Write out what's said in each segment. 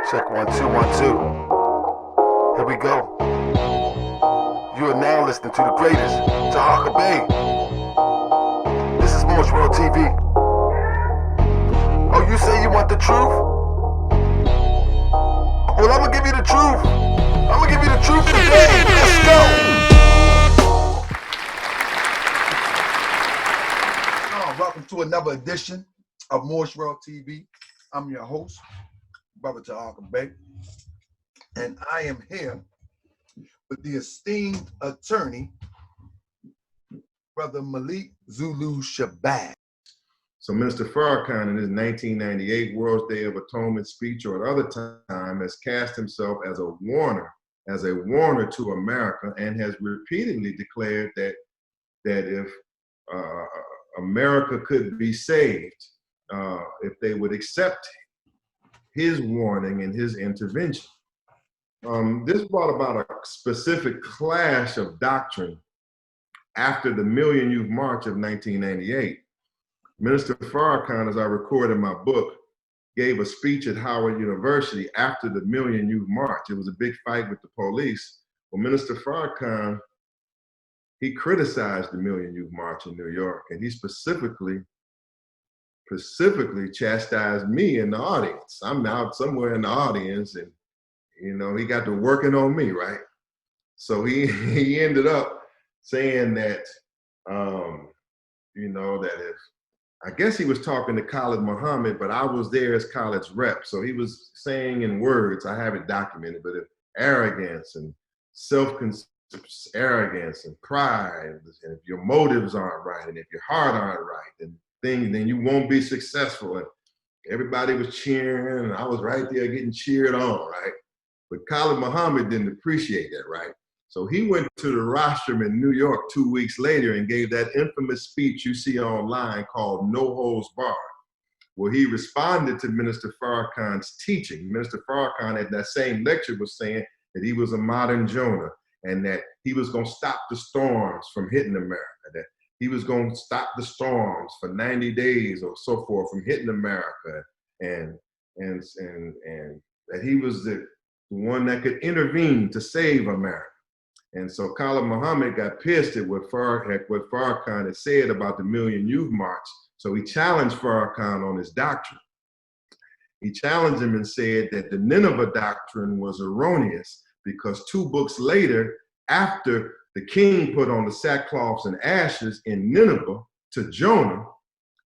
Check 1 2 1 2. Here we go. You are now listening to the greatest, Taharkabey. This is Moorish World TV. Oh, you say you want the truth? Well, I'm gonna give you the truth. I'm gonna give you the truth today. Let's go. Welcome to another edition of Moorish World TV. I'm your host, Brother Taharkabey, and I am here with the esteemed attorney, Brother Malik Zulu Shabazz. So Minister Farrakhan, in his 1998 World's Day of Atonement speech or at other time, has cast himself as a warner to America, and has repeatedly declared that if America could be saved, if they would accept his warning and his intervention. This brought about a specific clash of doctrine after the Million Youth March of 1998. Minister Farrakhan, as I record in my book, gave a speech at Howard University after the Million Youth March. It was a big fight with the police. Well, Minister Farrakhan, he criticized the Million Youth March in New York, and he specifically chastised me in the audience. I'm out somewhere in the audience, and he got to working on me, right? So he ended up saying that, that if, I guess he was talking to Khalid Muhammad, but I was there as Khalid's rep. So he was saying in words, I have it documented, but if arrogance and arrogance and pride, and if your motives aren't right, and if your heart aren't right, then you won't be successful. And everybody was cheering, and I was right there getting cheered on, right? But Khalid Muhammad didn't appreciate that, right? So he went to the rostrum in New York 2 weeks later and gave that infamous speech you see online called No Holds Barred, where he responded to Minister Farrakhan's teaching. Minister Farrakhan at that same lecture was saying that he was a modern Jonah, and that he was going to stop the storms from hitting America, that he was going to stop the storms for 90 days or so forth from hitting America, and that he was the one that could intervene to save America. And so Khalid Muhammad got pissed at what Farrakhan had said about the Million Youth March. So he challenged Farrakhan on his doctrine. He challenged him and said that the Nineveh doctrine was erroneous because 2 books later, after the king put on the sackcloths and ashes in Nineveh to Jonah,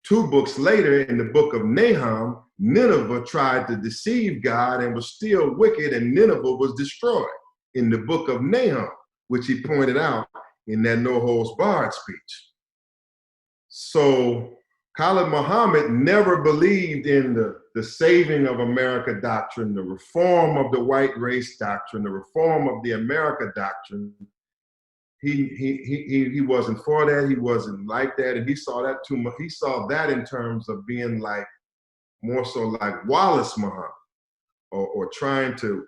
2 books later in the book of Nahum, Nineveh tried to deceive God and was still wicked, and Nineveh was destroyed in the book of Nahum, which he pointed out in that No Holds Barred speech. So Khalid Muhammad never believed in the saving of America doctrine, the reform of the white race doctrine, the reform of the America doctrine. He wasn't for that. He wasn't like that, and he saw that too much. He saw that in terms of being like more so like Wallace Muhammad, or trying to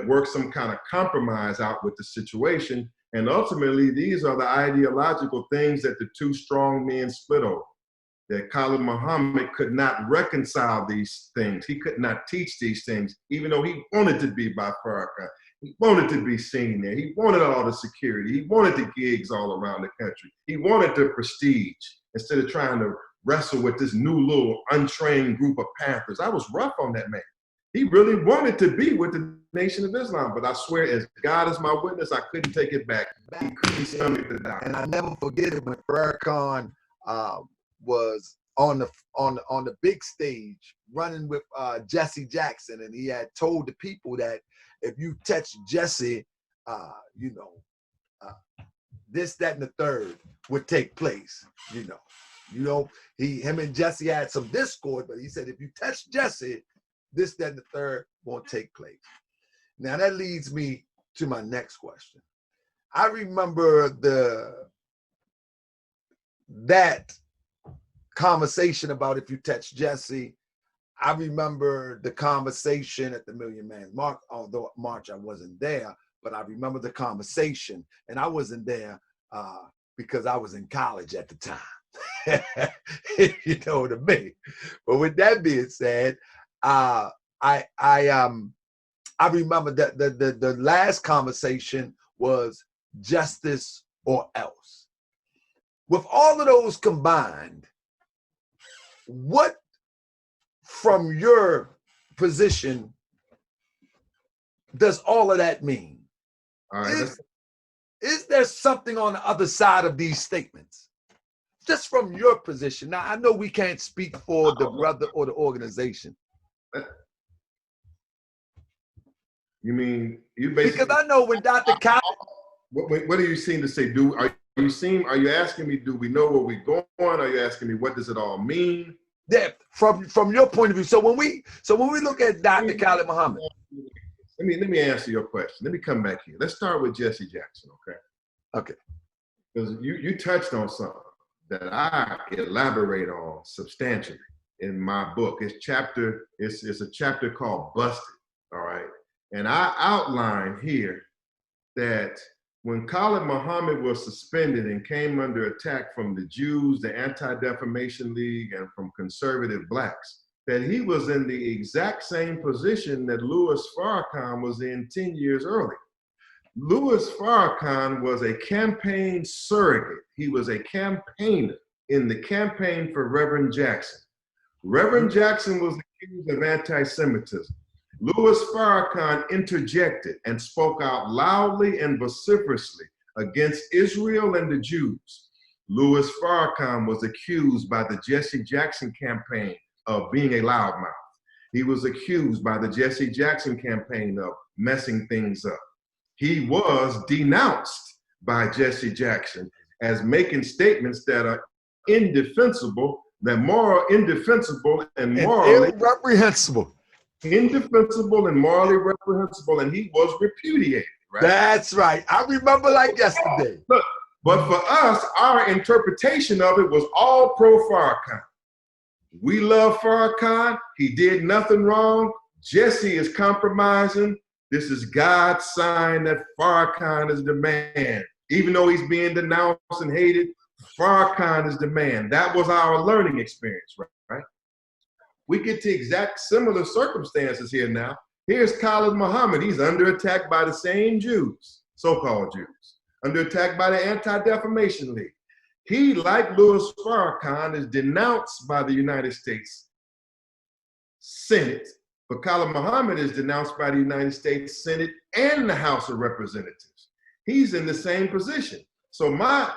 work some kind of compromise out with the situation. And ultimately, these are the ideological things that the 2 strong men split over. That Khalid Muhammad could not reconcile these things. He could not teach these things, even though he wanted to be by Farrakhan. He wanted to be seen there. He wanted all the security. He wanted the gigs all around the country. He wanted the prestige instead of trying to wrestle with this new little untrained group of Panthers. I was rough on that man. He really wanted to be with the Nation of Islam, but I swear, as God is my witness, I couldn't take it back. He couldn't stomach the doctor. And I never forget it when Farrakhan was on the big stage running with Jesse Jackson, and he had told the people that if you touch Jesse, this, that, and the third would take place. Him and Jesse had some discord, but he said if you touch Jesse, this, that, and the third won't take place. Now that leads me to my next question. I remember that conversation about if you touch Jesse. I remember the conversation at the Million Man March, although at March I wasn't there, but I remember the conversation, and I wasn't there because I was in college at the time. You know what I mean? But with that being said, I remember that the last conversation was justice or else. With all of those combined, what from your position does all of that mean? All right. Is there something on the other side of these statements? Just from your position. Now, I know we can't speak for the brother or the organization. You mean you basically? Because I know when Dr. Khalid. What are you seeing to say? Are you asking me, do we know where we're going? Are you asking me what does it all mean? Yeah, from your point of view. So when we look at Dr. Khalid Muhammad. Let me answer your question. Let me come back here. Let's start with Jesse Jackson, okay? Okay. Because you touched on something that I elaborate on substantially in my book. It's a chapter called Busted, all right? And I outline here that when Khalid Muhammad was suspended and came under attack from the Jews, the Anti-Defamation League, and from conservative blacks, that he was in the exact same position that Louis Farrakhan was in 10 years earlier. Louis Farrakhan was a campaign surrogate. He was a campaigner in the campaign for Reverend Jackson. Reverend Jackson was accused of anti-Semitism. Louis Farrakhan interjected and spoke out loudly and vociferously against Israel and the Jews. Louis Farrakhan was accused by the Jesse Jackson campaign of being a loudmouth. He was accused by the Jesse Jackson campaign of messing things up. He was denounced by Jesse Jackson as making statements that are indefensible, indefensible and morally reprehensible. Indefensible and morally reprehensible, and he was repudiated, right? That's right. I remember like yesterday. But for us, our interpretation of it was all pro-Farrakhan. We love Farrakhan. He did nothing wrong. Jesse is compromising. This is God's sign that Farrakhan is the man. Even though he's being denounced and hated, Farrakhan is the man. That was our learning experience, right? We get to exact similar circumstances here now. Here's Khalid Muhammad. He's under attack by the same Jews, so-called Jews, under attack by the Anti-Defamation League. He, like Louis Farrakhan, is denounced by the United States Senate, but Khalid Muhammad is denounced by the United States Senate and the House of Representatives. He's in the same position. So my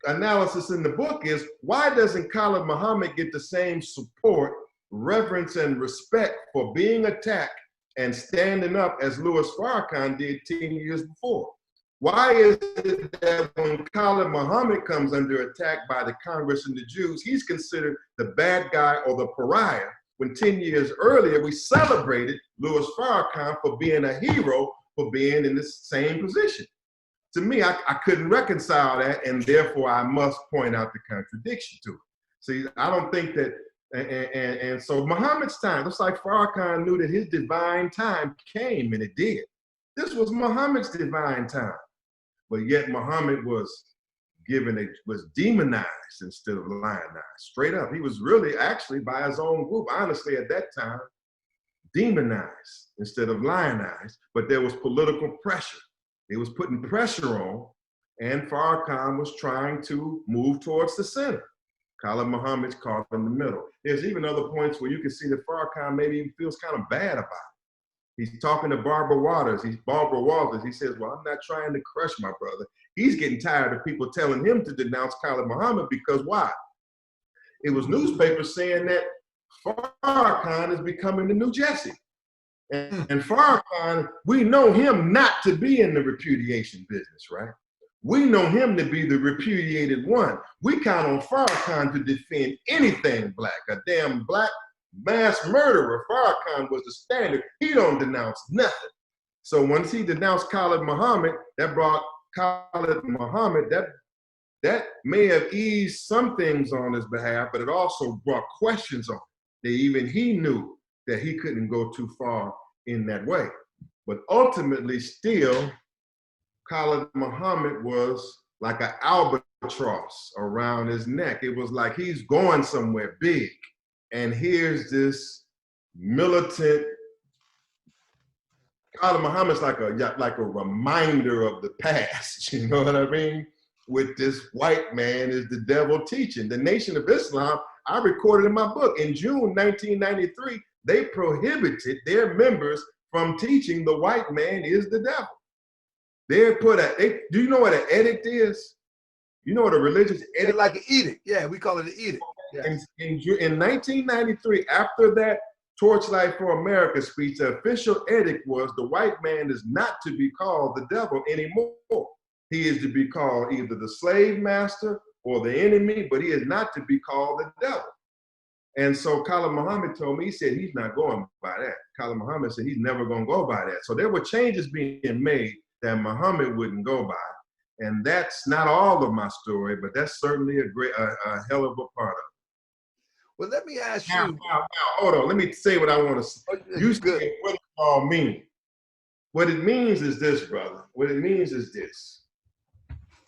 analysis in the book is, why doesn't Khalid Muhammad get the same support, reverence, and respect for being attacked and standing up as Louis Farrakhan did 10 years before? Why is it that when Khalid Muhammad comes under attack by the Congress and the Jews, he's considered the bad guy or the pariah, when 10 years earlier we celebrated Louis Farrakhan for being a hero, for being in the same position? To me, I couldn't reconcile that, and therefore I must point out the contradiction to it. See, I don't think that, and so Muhammad's time, just like Farrakhan knew that his divine time came, and it did. This was Muhammad's divine time. But yet Muhammad was demonized instead of lionized. Straight up, he was really actually by his own group, honestly at that time, demonized instead of lionized, but there was political pressure. It was putting pressure on, and Farrakhan was trying to move towards the center. Khalid Muhammad's caught in the middle. There's even other points where you can see that Farrakhan maybe even feels kind of bad about it. He's talking to Barbara Walters. He says, well, I'm not trying to crush my brother. He's getting tired of people telling him to denounce Khalid Muhammad because why? It was newspapers saying that Farrakhan is becoming the new Jesse. And Farrakhan, we know him not to be in the repudiation business, right? We know him to be the repudiated one. We count on Farrakhan to defend anything black, a damn black mass murderer. Farrakhan was the standard. He don't denounce nothing. So once he denounced Khalid Muhammad, that brought Khalid Muhammad, that may have eased some things on his behalf, but it also brought questions on him. That even he knew that he couldn't go too far in that way. But ultimately still, Khalid Muhammad was like an albatross around his neck. It was like he's going somewhere big. And here's this militant. Khalid Muhammad's like a reminder of the past, you know what I mean? With this white man is the devil teaching. The Nation of Islam, I recorded in my book, in June 1993, they prohibited their members from teaching the white man is the devil. Do you know what an edict is? You know what a religious edict is? Like an edict. Yeah, we call it an edict. Yes. In 1993, after that Torchlight for America speech, the official edict was the white man is not to be called the devil anymore. He is to be called either the slave master or the enemy, but he is not to be called the devil. And so Khalid Muhammad told me, he said he's not going by that. Khalid Muhammad said he's never going to go by that. So there were changes being made that Muhammad wouldn't go by. And that's not all of my story, but that's certainly a hell of a part of it. Well, let me ask you. Now, hold on. Let me say what I want to say. You said what it all means. What it means is this, brother. What it means is this.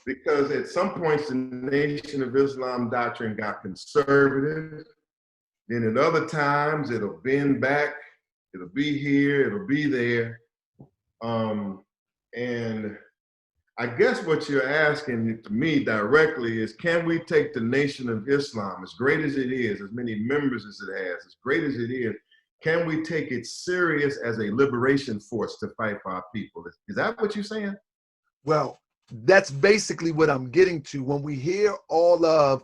Because at some points, the Nation of Islam doctrine got conservative. Then at other times, it'll bend back. It'll be here. It'll be there. And I guess what you're asking to me directly is, can we take the Nation of Islam, as great as it is, as many members as it has, as great as it is, can we take it serious as a liberation force to fight for our people? Is that what you're saying? Well, that's basically what I'm getting to when we hear all of,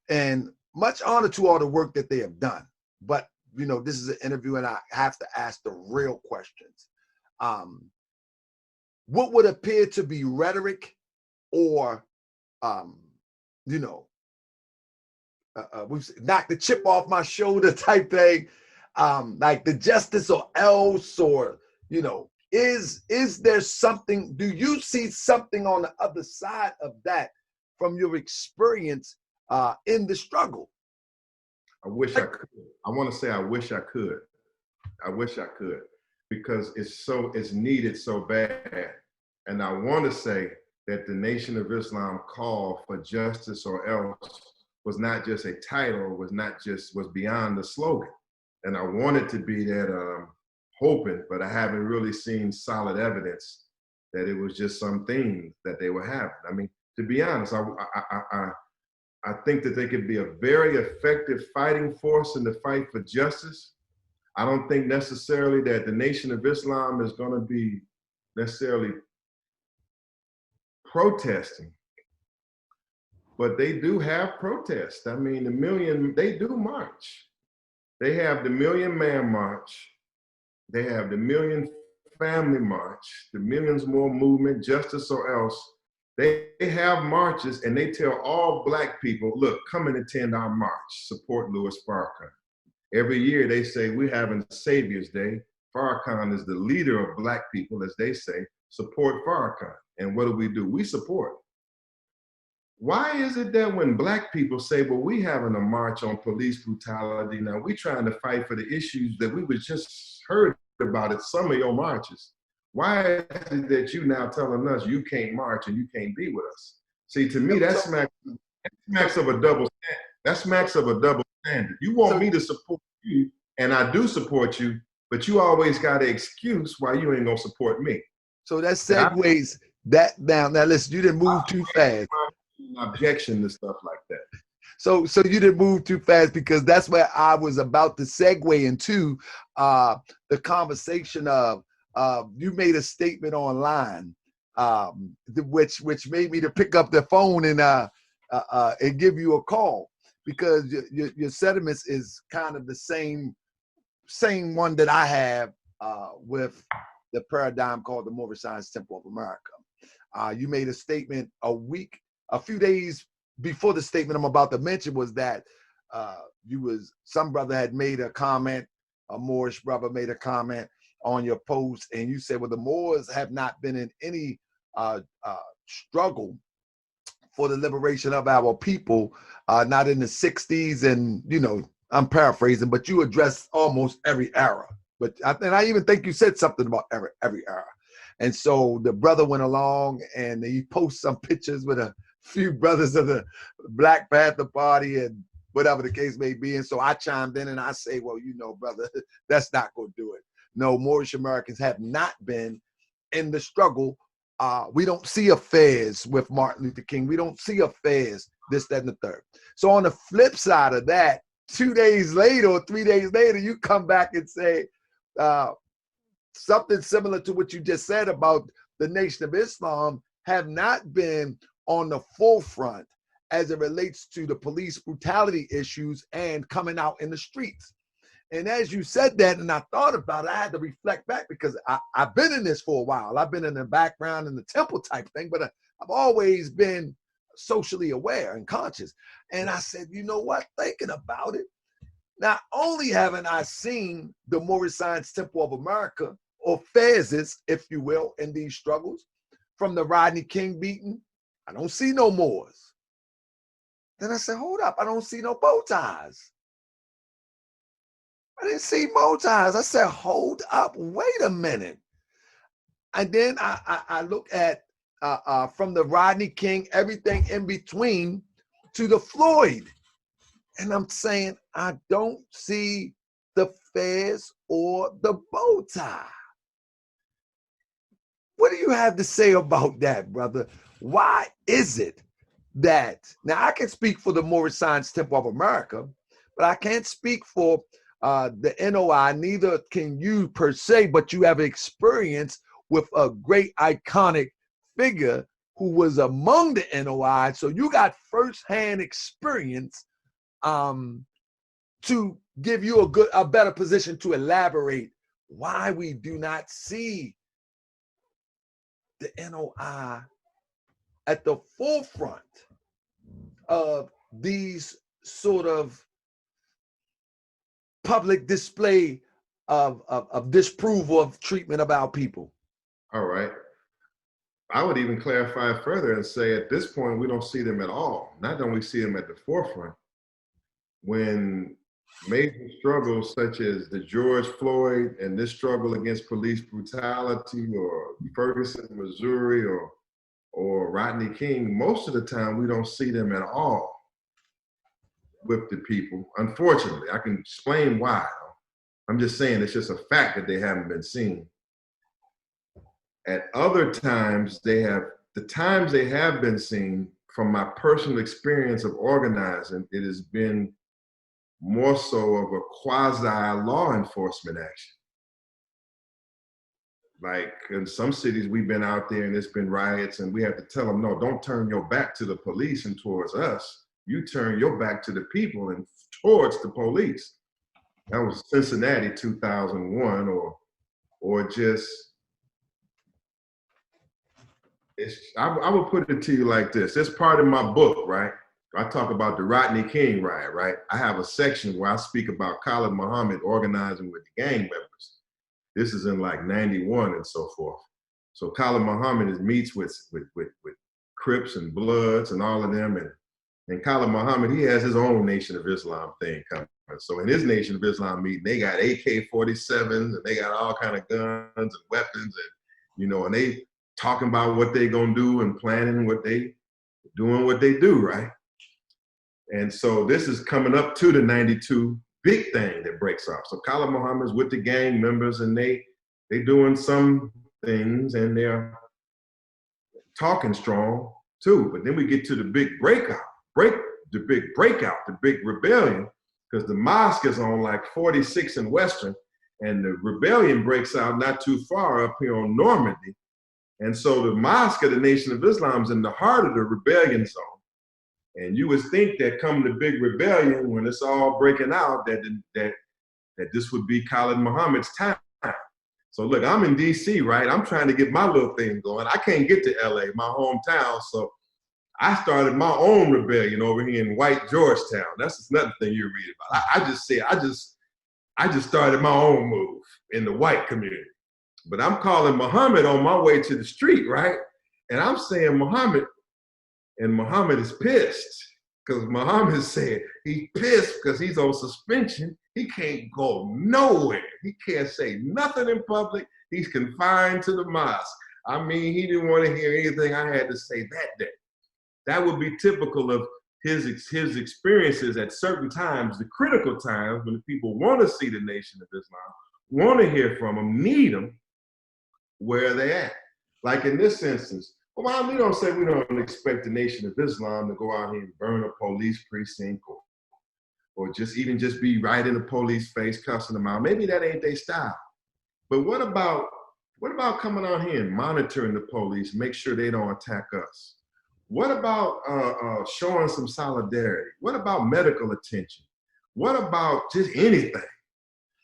and much honor to all the work that they have done. But, you know, this is an interview and I have to ask the real questions. What would appear to be rhetoric or, you know, we've knocked the chip off my shoulder type thing, like the justice or else, or, you know, is there something, do you see something on the other side of that from your experience in the struggle? I wish I could. I want to say I wish I could. I wish I could, because it's needed so bad. And I want to say that the Nation of Islam call for justice or else was not just a title, was beyond the slogan. And I wanted to be that hoping, but I haven't really seen solid evidence that it was just some things that they were having. I mean, to be honest, I think that they could be a very effective fighting force in the fight for justice. I don't think necessarily that the Nation of Islam is going to be necessarily protesting, but they do have protests. I mean, they do march. They have the Million Man March. They have the Million Family March, the Millions More Movement, Justice or Else. They have marches and they tell all Black people, look, come and attend our march, support Louis Farrakhan. Every year they say, we're having Savior's Day. Farrakhan is the leader of Black people, as they say, support Farrakhan. And what do? We support. Why is it that when Black people say, well, we having a march on police brutality, now we trying to fight for the issues that we was just heard about at some of your marches, why is it that you now telling us you can't march and you can't be with us? See, to me, that smacks of a double standard. That smacks of a double standard. You want me to support you, and I do support you, but you always got an excuse why you ain't gonna support me. So that segues that down. Now listen, you didn't move too fast. Objection to stuff like that. So you didn't move too fast, because that's where I was about to segue into the conversation of you made a statement online, which made me to pick up the phone and give you a call, because your sentiments is kind of the same one that I have with the paradigm called the Moorish Science Temple of America. You made a statement a few days before the statement I'm about to mention, was that some brother had made a comment, a Moorish brother made a comment on your post, and you said, well, the Moors have not been in any struggle for the liberation of our people, not in the 60s, and, you know, I'm paraphrasing, but you addressed almost every era. And I even think you said something about every era. And so the brother went along and he posted some pictures with a few brothers of the Black Panther Party, and whatever the case may be. And so I chimed in and I say, well, you know, brother, that's not going to do it. No, Moorish Americans have not been in the struggle. We don't see affairs with Martin Luther King. We don't see affairs, this, that, and the third. So on the flip side of that, 2 days later or 3 days later, you come back and say something similar to what you just said about the Nation of Islam have not been on the forefront as it relates to the police brutality issues and coming out in the streets. And as you said that, and I thought about it, I had to reflect back because I've been in this for a while. I've been in the background in the temple type thing, but I've always been socially aware and conscious. And I said, you know what, thinking about it, not only haven't I seen the Moorish Science Temple of America, or phases, if you will, in these struggles, from the Rodney King beating, I don't see no Moors. Then I said, hold up, I don't see no bow ties. I didn't see bow ties. I said, hold up, wait a minute. And then I look at, from the Rodney King, everything in between to the Floyd. And I'm saying, I don't see the fez or the bow tie. What do you have to say about that, brother? Why is it that, now I can speak for the Moorish Science Temple of America, but I can't speak for the NOI, neither can you per se, but you have experience with a great iconic figure who was among the NOI. So you got firsthand experience to give you a better position to elaborate why we do not see the NOI at the forefront of these sort of public display of disapproval of treatment of our people. All right. I would even clarify further and say at this point, we don't see them at all. Not that we see them at the forefront. When major struggles such as the George Floyd and this struggle against police brutality, or Ferguson, Missouri, or Rodney King, most of the time we don't see them at all with the people. Unfortunately, I can explain why. I'm just saying it's just a fact that they haven't been seen. At other times, the times they have been seen, from my personal experience of organizing, it has been more so of a quasi-law enforcement action. Like in some cities, we've been out there and it's been riots and we have to tell them, no, don't turn your back to the police and towards us. You turn your back to the people and towards the police. That was Cincinnati 2001, or just, I would put it to you like this. It's part of my book, right? I talk about the Rodney King riot, right? I have a section where I speak about Khalid Muhammad organizing with the gang members. This is in like 91 and so forth. So Khalid Muhammad meets with Crips and Bloods and all of them. And Khalid Muhammad, he has his own Nation of Islam thing coming. So in his Nation of Islam meeting, they got AK-47s and they got all kind of guns and weapons, and you know, and they talking about what they gonna do and planning what they doing, what they do, right? And so this is coming up to the 92 big thing that breaks off. So Khalid Muhammad's with the gang members and they doing some things and they're talking strong too. But then we get to the big the big rebellion, because the mosque is on like 46 and Western, and the rebellion breaks out not too far up here on Normandy. And so the mosque of the Nation of Islam is in the heart of the rebellion zone. And you would think that come the big rebellion, when it's all breaking out, that this would be Khalid Muhammad's time. So look, I'm in DC, right? I'm trying to get my little thing going. I can't get to LA, my hometown. So I started my own rebellion over here in White Georgetown. That's just another thing you read about. I just started my own move in the white community. But I'm calling Muhammad on my way to the street, right? And I'm saying Muhammad, and Muhammad is pissed, because Muhammad said he's pissed because he's on suspension. He can't go nowhere. He can't say nothing in public. He's confined to the mosque. I mean, he didn't want to hear anything I had to say that day. That would be typical of his experiences at certain times, the critical times when the people want to see the Nation of Islam, want to hear from them, need them, where they at. Like in this instance, well, we don't say we don't expect the Nation of Islam to go out here and burn a police precinct or just be right in the police face, cussing them out. Maybe that ain't their style. But what about coming out here and monitoring the police, make sure they don't attack us? What about showing some solidarity? What about medical attention? What about just anything?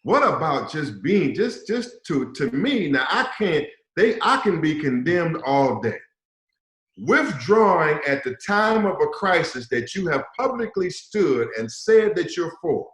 What about just being, just to me, now I can be condemned all day. Withdrawing at the time of a crisis that you have publicly stood and said that you're for.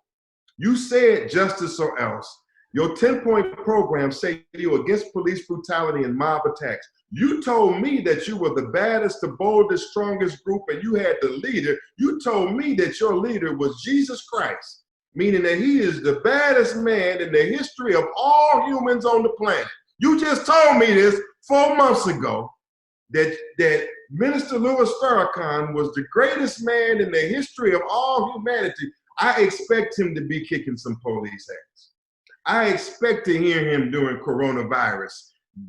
You said justice or else. Your 10-point program said you against police brutality and mob attacks. You told me that you were the baddest, the boldest, strongest group, and you had the leader. You told me that your leader was Jesus Christ, meaning that he is the baddest man in the history of all humans on the planet. You just told me this 4 months ago, that Minister Louis Farrakhan was the greatest man in the history of all humanity. I expect him to be kicking some police ass. I expect to hear him during coronavirus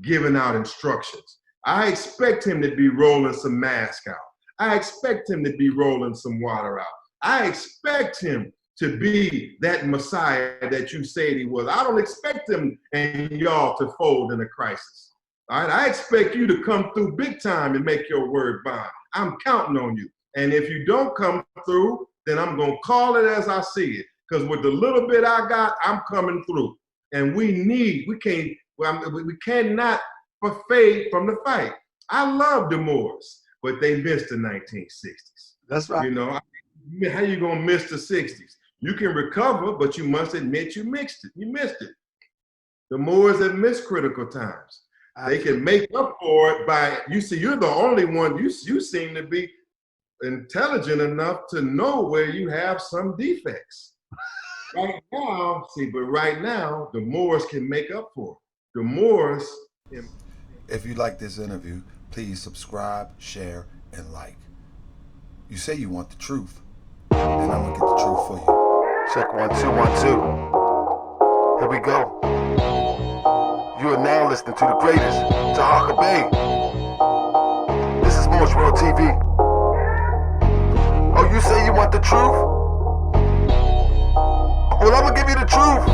giving out instructions. I expect him to be rolling some masks out. I expect him to be rolling some water out. I expect him to be that Messiah that you said he was. I don't expect him and y'all to fold in a crisis. All right, I expect you to come through big time and make your word bond. I'm counting on you. And if you don't come through, then I'm going to call it as I see it. Because with the little bit I got, I'm coming through. And we cannot fade from the fight. I love the Moors, but they missed the 1960s. That's right. You know, how you going to miss the 60s? You can recover, but you must admit you missed it. You missed it. The Moors have missed critical times. They can make up for it by, you see, you're the only one, you seem to be intelligent enough to know where you have some defects. Right now, the Moors can make up for it. The Moors. If you like this interview, please subscribe, share, and like. You say you want the truth, and I'm gonna get the truth for you. Check 1 2 1 2. Here we go. You are now listening to the greatest, Taharkabey. This is Moorish World TV. Oh, you say you want the truth? Well, I'm gonna give you the truth.